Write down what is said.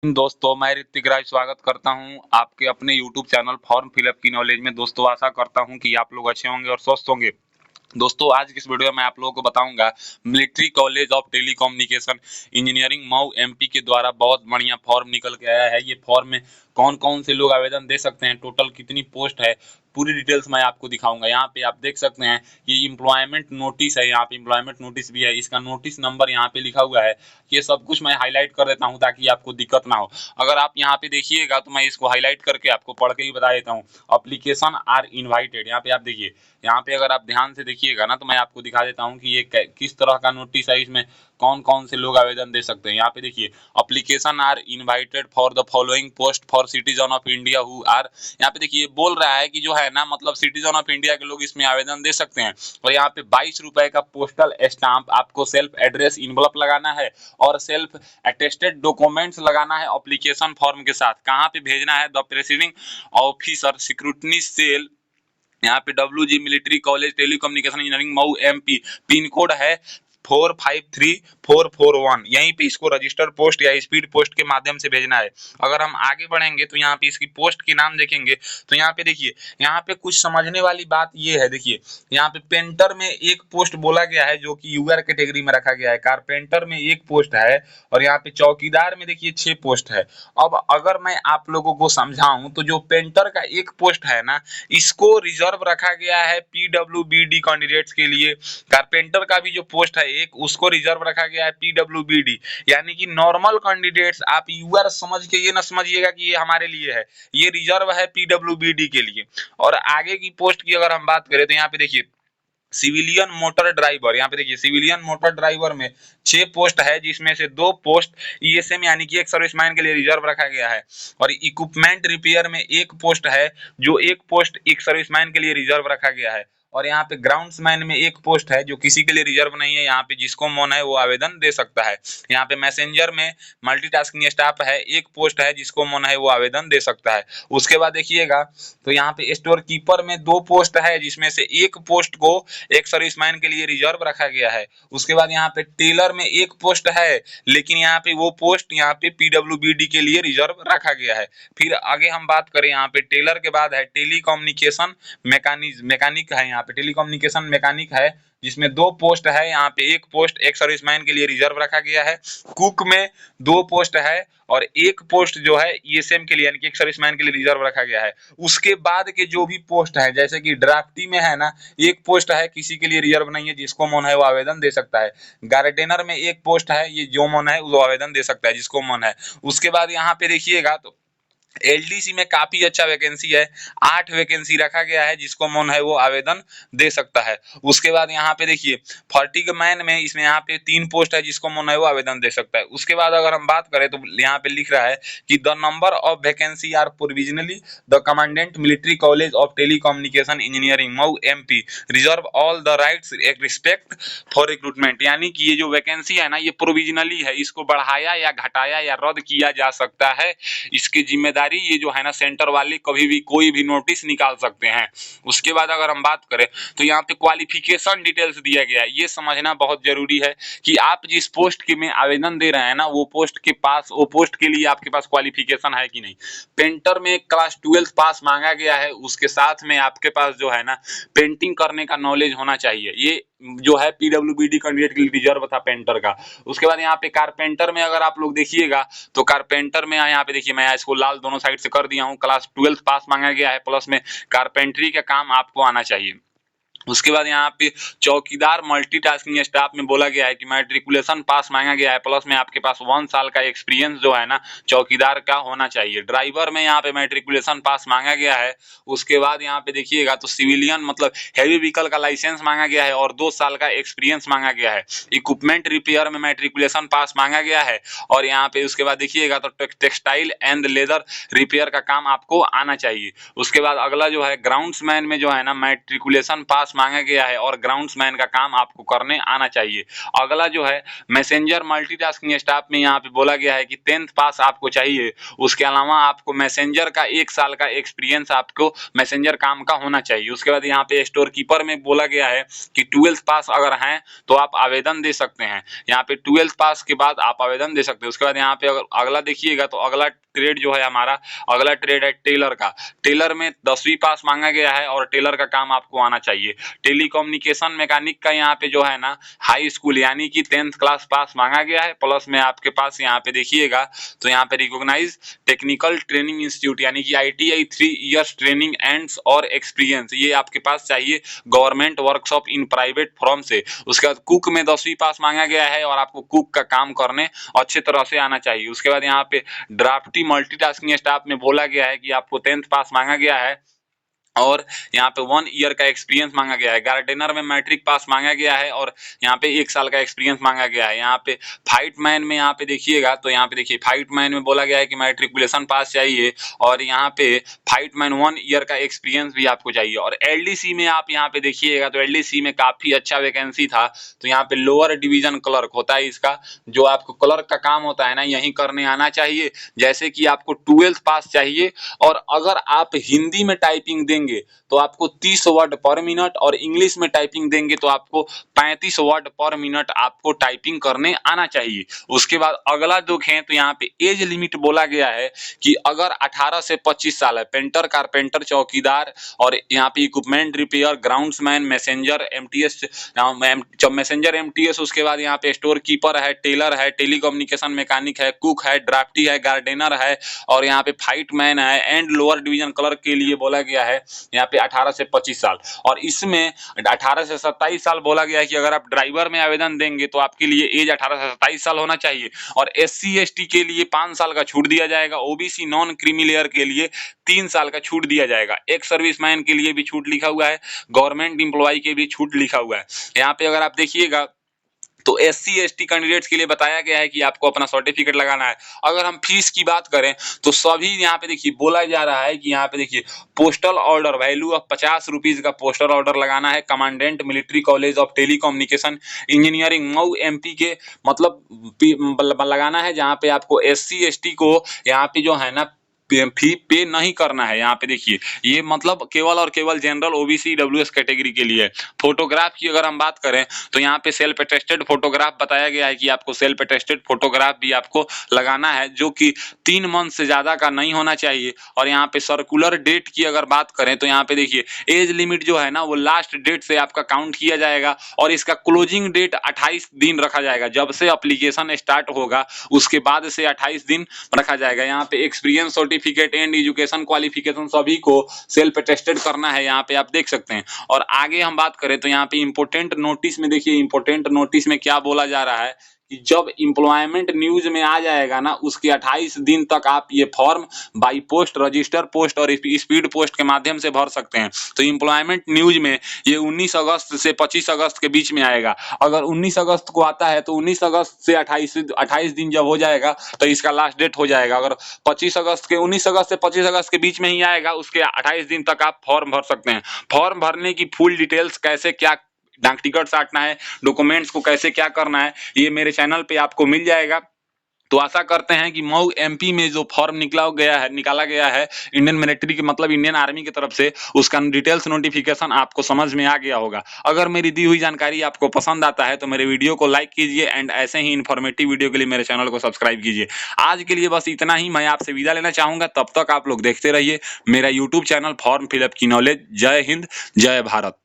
दोस्तों, मैं ऋतिक राज स्वागत करता हूं आपके अपने यूट्यूब चैनल फॉर्म फिलअप की नॉलेज में। दोस्तों, आशा करता हूं कि आप लोग अच्छे होंगे और स्वस्थ होंगे। दोस्तों, आज की इस वीडियो में आप लोगों को बताऊंगा military college of telecommunication engineering Mhow MP के द्वारा बहुत बढ़िया फॉर्म निकल के आया है। ये फॉर्म में कौन कौन से लोग आवेदन दे सकते हैं, टोटल कितनी पोस्ट है, पूरी डिटेल्स मैं आपको दिखाऊंगा। यहाँ पे आप देख सकते हैं ये इम्प्लॉयमेंट नोटिस है, यहाँ पे इम्प्लॉयमेंट नोटिस भी है, इसका नोटिस नंबर यहाँ पे लिखा हुआ है। ये सब कुछ मैं हाईलाइट कर देता हूँ ताकि आपको दिक्कत ना हो। अगर आप यहाँ पे देखिएगा तो मैं इसको हाईलाइट करके आपको पढ़ के ही बता देता हूँ। अप्लीकेशन आर इनवाइटेड, यहाँ पे आप देखिए, यहाँ पे अगर आप ध्यान से देखिएगा ना तो मैं आपको दिखा देता हूँ कि ये किस तरह का नोटिस है, इसमें कौन कौन से लोग आवेदन दे सकते हैं। यहाँ पे देखिए, application are invited for the following post for citizen of India who are, यहाँ पे देखिए बोल रहा है कि जो है ना, मतलब सिटीजन ऑफ इंडिया के लोग इसमें आवेदन दे सकते हैं। और यहाँ पे 22 रुपए का पोस्टल स्टाम्प आपको सेल्फ एड्रेस इन्वलप लगाना है और सेल्फ अटेस्टेड डॉक्यूमेंट्स लगाना है अप्लीकेशन फॉर्म के साथ। कहाँ पे भेजना है? The presiding officer security cell, यहाँ पे WG military college telecommunication engineering Mhow MP, pin code है 453441। यहीं पे इसको रजिस्टर पोस्ट या स्पीड पोस्ट के माध्यम से भेजना है। अगर हम आगे बढ़ेंगे तो यहाँ पे इसकी पोस्ट के नाम देखेंगे तो यहाँ पे देखिए, यहाँ पे कुछ समझने वाली बात ये है। देखिए, यहाँ पे पेंटर में एक पोस्ट बोला गया है जो कि यूआर कैटेगरी में रखा गया है, कारपेंटर में एक पोस्ट है और यहाँ पे चौकीदार में देखिए 6 पोस्ट है। अब अगर मैं आप लोगों को समझाऊं तो जो पेंटर का एक पोस्ट है ना, इसको रिजर्व रखा गया है पीडब्ल्यूबीडी कैंडिडेट्स के लिए। कारपेंटर का भी जो पोस्ट है एक, उसको रिजर्व रखा गया है पीडब्ल्यूबीडी, यानी कि नॉर्मल कैंडिडेट्स। आप यूआर समझ के ये ना समझिएगा कि ये हमारे लिए है, ये रिजर्व है पीडब्ल्यूबीडी के लिए। और आगे की पोस्ट की अगर हम बात करें तो यहाँ पे देखिए, सिविलियन मोटर ड्राइवर, यहाँ पे देखिए सिविलियन मोटर ड्राइवर में 6 पोस्ट है, जिसमें से 2 पोस्ट ईएसएम यानी कि एक सर्विसमैन के लिए रिजर्व रखा गया है। और इक्विपमेंट रिपेयर में एक पोस्ट है, जो एक पोस्ट एक सर्विसमैन के लिए रिजर्व रखा गया है। और यहाँ पे ग्राउंड्समैन में एक पोस्ट है जो किसी के लिए रिजर्व नहीं है, यहाँ पे जिसको मन है वो आवेदन दे सकता है। यहाँ पे मैसेंजर में मल्टीटास्किंग स्टाफ है, एक पोस्ट है, जिसको मन है वो आवेदन दे सकता है। उसके बाद देखिएगा तो यहाँ पे स्टोर कीपर में 2 पोस्ट है, जिसमें से एक पोस्ट को एक सर्विसमैन के लिए रिजर्व रखा गया है। उसके बाद यहाँ पे टेलर में एक पोस्ट है, लेकिन यहाँ पे वो पोस्ट यहाँ पे पीडब्ल्यूबीडी के लिए रिजर्व रखा गया है। फिर आगे हम बात करें, यहाँ पे टेलर के बाद है टेलीकम्युनिकेशन मैकेनिक है, यहाँ पे टेलीकम्युनिकेशन मैकेनिक है, जिसमें 2 पोस्ट है। यहाँ पे एक पोस्ट एक सर्विसमैन के लिए रिजर्व रखा गया है। कुक में 2 पोस्ट है और एक पोस्ट जो है ईएसएम के लिए यानी कि एक सर्विसमैन के लिए रिजर्व रखा गया है। उसके बाद के जो भी पोस्ट है, जैसे कि ड्राफ्टी में है ना, एक पोस्ट है, किसी के लिए रिजर्व नहीं है, जिसको मन है वो आवेदन दे सकता है। गार्डनर में एक पोस्ट है, ये जो मन है वो आवेदन दे सकता है, जिसको मन है। उसके बाद यहाँ पे देखिएगा तो एलडीसी में काफी अच्छा वैकेंसी है, 8 वैकेंसी रखा गया है, जिसको मन है वो आवेदन दे सकता है। उसके बाद यहाँ पे देखिए, फर्टिग मैन में इसमें यहाँ पे 3 पोस्ट है, जिसको मन है वो आवेदन दे सकता है। उसके बाद अगर हम बात करें तो यहाँ पे लिख रहा है कि the number of vacancy are provisionally the commandant military college of telecommunication engineering Mhow MP reserve all the rights respect for recruitment, यानी कि ये जो वैकेंसी है ना, ये प्रोविजनली है, इसको बढ़ाया या घटाया या रद्द किया जा सकता है। इसकी जिम्मेदारी ये जो है ना, सेंटर वाले कभी भी कोई भी नोटिस निकाल सकते हैं। उसके बाद अगर हम बात करें तो यहाँ पे क्वालिफिकेशन डिटेल्स दिया गया है। ये समझना बहुत जरूरी है कि आप जिस पोस्ट के में आवेदन दे रहे हैं ना, वो पोस्ट के लिए आपके पास क्वालिफिकेशन है कि नहीं। पेंटर में क्लास 12 पास मांगा गया है, उसके साथ में आपके पास जो है ना, पेंटिंग करने का नॉलेज होना चाहिए। ये जो है पीडब्ल्यूबीडी कैंडिडेट के लिए रिजर्व था पेंटर का। उसके बाद यहाँ पे कारपेंटर में अगर आप लोग देखिएगा तो कारपेंटर में यहाँ पे देखिए, मैं इसको लाल दोनों साइड से कर दिया हूँ, क्लास 12 पास मांगा गया है, प्लस में कारपेंटरी का काम आपको आना चाहिए। उसके बाद यहाँ पे चौकीदार मल्टीटास्किंग स्टाफ में बोला गया है कि मैट्रिकुलेशन पास मांगा गया है, प्लस में आपके पास 1 साल का एक्सपीरियंस जो है ना चौकीदार का होना चाहिए। ड्राइवर में यहाँ पे मैट्रिकुलेशन पास मांगा गया है। उसके बाद यहाँ पे देखिएगा तो सिविलियन मतलब हैवी व्हीकल का लाइसेंस मांगा गया है और 2 साल का एक्सपीरियंस मांगा गया है। इक्विपमेंट रिपेयर में मैट्रिकुलेशन पास मांगा गया है। और यहाँ पे उसके बाद देखिएगा तो टेक्सटाइल एंड लेदर रिपेयर का काम आपको आना चाहिए। उसके बाद अगला जो है ग्राउंड्समैन में जो है ना, मैट्रिकुलेशन पास मांगा गया है और ग्राउंड्समैन का काम आपको करने आना चाहिए। अगला जो है मैसेंजर मल्टीटास्किंग स्टाफ में यहाँ पे बोला गया है कि 10th पास आपको चाहिए। उसके अलावा आपको मैसेंजर का 1 साल का एक्सपीरियंस आपको मैसेंजर काम का होना चाहिए। उसके बाद यहाँ पे स्टोर कीपर में बोला गया है कि 12th पास अगर हैं तो आप आवेदन दे सकते हैं। यहाँ पे 12th पास के बाद आप आवेदन दे सकते हैं। उसके बाद यहाँ पे अगर अगला देखिएगा तो अगला ट्रेड जो है हमारा, अगला ट्रेड है टेलर का। टेलर में 10वीं पास मांगा गया है और टेलर का काम आपको आना चाहिए। टेलीकम्युनिकेशन मैकेनिक का यहाँ पे जो है ना हाई स्कूल यानी कि 10th क्लास पास मांगा गया है, प्लस में आपके पास यहाँ पे देखिएगा तो यहाँ पे रिकॉग्नाइज टेक्निकल ट्रेनिंग इंस्टीट्यूट यानी कि ITI 3 इयर्स ट्रेनिंग एंड और एक्सपीरियंस ये आपके पास चाहिए government workshop in private firm से। उसके बाद कुक में 10वीं पास मांगा गया है और आपको कुक का काम करने अच्छे तरह से आना चाहिए। उसके बाद यहाँ पे ड्राफ्टी मल्टीटास्किंग स्टाफ में बोला गया है कि आपको 10th पास मांगा गया है और यहाँ पे 1 ईयर का एक्सपीरियंस मांगा गया है। गार्डनर में मैट्रिक पास मांगा गया है और यहाँ पे 1 साल का एक्सपीरियंस मांगा गया है। यहाँ पे फाइटमैन में यहाँ पे देखिएगा तो यहाँ पे देखिए फाइटमैन में बोला गया है कि मैट्रिकुलेशन पास चाहिए और यहाँ पे फाइटमैन 1 ईयर का एक्सपीरियंस भी आपको चाहिए। और LDC में आप यहाँ पे देखिएगा तो LDC में काफी अच्छा वैकेंसी था। तो यहाँ पे लोअर डिवीजन क्लर्क होता है, इसका जो आपको क्लर्क का काम होता है ना यही करने आना चाहिए। जैसे कि आपको 12th पास चाहिए और अगर आप हिंदी में टाइपिंग देंगे तो आपको 30 वर्ड पर मिनट और इंग्लिश में टाइपिंग देंगे तो आपको 35 वर्ड पर मिनट आपको टाइपिंग करने आना चाहिए। उसके बाद अगला देखें तो यहाँ पे एज लिमिट बोला गया है कि अगर 18 से 25 साल है, पेंटर, कारपेंटर, चौकीदार और यहाँ पे equipment repair, groundsman, messenger, MTS, उसके बाद यहाँ पे स्टोर कीपर है, टेलर है, टेलीकम्युनिकेशन मैकेनिक है, कुक है, ड्राफ्टी है, गार्डनर है और यहाँ पे फाइटमैन है एंड लोअर डिवीजन क्लर्क के लिए बोला गया है यहाँ पे 18 से 25 साल। और इसमें 18 से 27 साल बोला गया है कि अगर आप ड्राइवर में आवेदन देंगे तो आपके लिए एज 18 से 27 साल होना चाहिए। और SC ST के लिए 5 साल का छूट दिया जाएगा। OBC नॉन क्रीमी लेयर के लिए 3 साल का छूट दिया जाएगा। एक्स सर्विसमैन के लिए भी छूट लिखा हुआ है, गवर्नमेंट एम्प्लॉय के भी छूट लिखा हुआ है। यहाँ पे अगर आप देखिएगा तो SC ST कैंडिडेट्स के लिए बताया गया है कि आपको अपना सर्टिफिकेट लगाना है। अगर हम फीस की बात करें तो सभी यहाँ पे देखिए बोला जा रहा है कि यहाँ पे देखिए postal order value of 50 rupees का पोस्टल ऑर्डर लगाना है। Commandant military college of telecommunication engineering Mau MP के मतलब लगाना है, जहाँ पे आपको SC ST को यहाँ पे जो है ना फी पे नहीं करना है। यहाँ पे देखिए ये मतलब केवल और केवल जनरल OBC WS कैटेगरी के लिए। फोटोग्राफ की अगर हम बात करें तो यहाँ पे सेल्फ अटेस्टेड फोटोग्राफ बताया गया है कि आपको सेल्फ अटेस्टेड फोटोग्राफ भी आपको लगाना है, जो कि 3 मंथ से ज्यादा का नहीं होना चाहिए। और यहाँ पे सर्कुलर डेट की अगर बात करें तो यहाँ पे देखिए एज लिमिट जो है ना वो लास्ट डेट से आपका काउंट किया जाएगा और इसका क्लोजिंग डेट 28 दिन रखा जाएगा। जब से एप्लीकेशन स्टार्ट होगा उसके बाद से 28 दिन रखा जाएगा। यहाँ पे experience certificate and education qualification सभी को सेल्फ अटेस्टेड करना है, यहाँ पे आप देख सकते हैं। और आगे हम बात करें तो यहाँ पे इंपोर्टेंट नोटिस में देखिए इंपोर्टेंट नोटिस में क्या बोला जा रहा है कि जब एम्प्लॉयमेंट न्यूज में आ जाएगा ना उसके 28 दिन तक आप ये form by post, register post और स्पीड पोस्ट के माध्यम से भर सकते हैं। तो एम्प्लॉयमेंट न्यूज में ये 19 अगस्त से 25 अगस्त के बीच में आएगा। अगर 19 अगस्त को आता है तो 19 अगस्त से 28 दिन जब हो जाएगा तो इसका लास्ट डेट हो जाएगा। अगर 19 अगस्त से 25 अगस्त के बीच में ही आएगा उसके 28 दिन तक आप फॉर्म भर सकते हैं। फॉर्म भरने की फुल डिटेल्स, कैसे क्या डाक टिकट साटना है, डॉक्यूमेंट्स को कैसे क्या करना है, ये मेरे चैनल पे आपको मिल जाएगा। तो आशा करते हैं कि मऊ MP में जो फॉर्म निकाला गया है इंडियन मिलिट्री के मतलब इंडियन आर्मी की तरफ से, उसका डिटेल्स नोटिफिकेशन आपको समझ में आ गया होगा। अगर मेरी दी हुई जानकारी आपको पसंद आता है तो मेरे वीडियो को लाइक कीजिए एंड ऐसे ही इन्फॉर्मेटिव वीडियो के लिए मेरे चैनल को सब्सक्राइब कीजिए। आज के लिए बस इतना ही, मैं आपसे विदा लेना चाहूंगा। तब तक आप लोग देखते रहिए मेरा यूट्यूब चैनल फॉर्म फिलअप की नॉलेज। जय हिंद, जय भारत।